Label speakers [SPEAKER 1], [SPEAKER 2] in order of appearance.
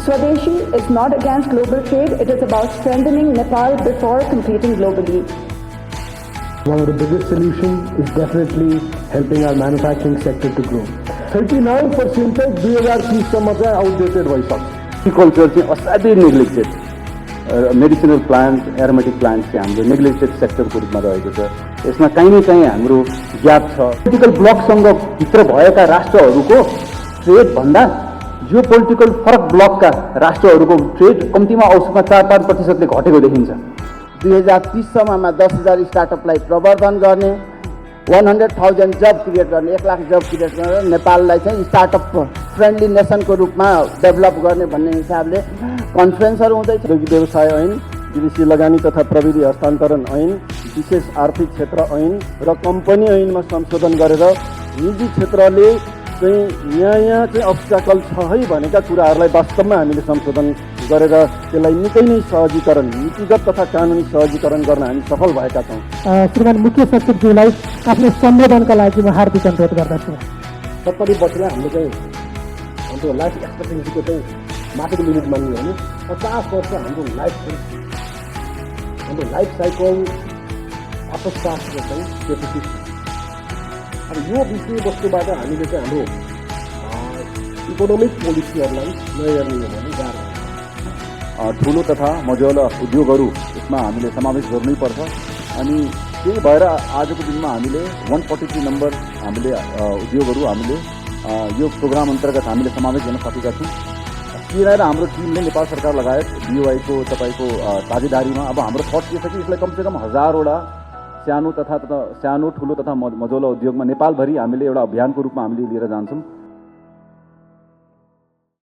[SPEAKER 1] Swadeshi is not against global trade, it is about strengthening Nepal before competing globally.
[SPEAKER 2] One of the biggest solutions is definitely helping our manufacturing sector to grow. 39% तक 2030 सम्म चाहिँ outdated भइसक्छ.
[SPEAKER 3] Agriculture चाहिँ असाध्यै neglected medicinal plant aromatic plant चाहिँ हाम्रो neglected सेक्टरको रूपमा रहेको छ. यसमा कहीँ न कहीँ हाम्रो ग्याप छ. पोलिटिकल ब्लकसँग भित्र भएका राष्ट्रहरूको ट्रेड भन्दा जो पोलिटिकल फरक ब्लकका राष्ट्रहरूको ट्रेड कम्तीमा औसतमा 4-5% घटेको देखिन्छ.
[SPEAKER 4] 2030 सम्ममा 10,000 स्टार्टअपलाई प्रवर्धन गर्ने, 100,000 जब क्रिएट गर्ने, 1 लाख जब क्रिएट गरेर नेपाललाई चाहिँ स्टार्टअप फ्रेन्डली नेसनको रूपमा डेभलप गर्ने भन्ने हिसाबले कन्फरेन्सहरू हुँदैछ.
[SPEAKER 2] व्यवसाय ऐन, विदेशी लगानी तथा प्रविधि हस्तान्तरण ऐन, विशेष आर्थिक क्षेत्र ऐन र कम्पनी ऐनमा संशोधन गरेर निजी क्षेत्रले चाहिँ यहाँ चाहिँ अब्स्ट्याकल छ है भनेका कुराहरूलाई वास्तवमा हामीले संशोधन गरेर त्यसलाई निकै नै सहजीकरण, नीतिगत तथा कानुनी सहजीकरण गर्न हामी सफल भएका छौँ.
[SPEAKER 5] श्रीमान मुख्य सचिवज्यूलाई आफ्नो सम्बोधनका लागि म हार्दिक अनुरोध गर्दछु.
[SPEAKER 2] 70 वर्षलाई हाम्रो लाइफ एक्सपेक्टेन्सीको चाहिँ माथिको लिमिट मान्ने हो भने 50 वर्ष हाम्रो लाइफ साइकल अर्थशास्त्र चाहिँ डेफिसिट छ. अब यो विषयवस्तुबाट हामीले चाहिँ हाम्रो इकोनोमिक पोलिसीहरूलाई नयाँ गर्ने हो भने गाह्रो.
[SPEAKER 3] ठुलो तथा मझौला उद्योगहरू यसमा हामीले समावेश गर्नैपर्छ. अनि त्यही भएर आजको दिनमा हामीले 143 नम्बर हामीले उद्योगहरू हामीले यो प्रोग्राम अन्तर्गत हामीले समावेश गर्न सकेका छौँ. त्यही हाम्रो टिमले नेपाल सरकार लगायत BOI को तपाईँको साझेदारीमा अब हाम्रो थट के छ कि यसलाई कमसेकम 1000वटा सानो ठुलो तथा मझौला उद्योगमा नेपालभरि हामीले एउटा अभियानको रूपमा हामीले लिएर जान्छौँ.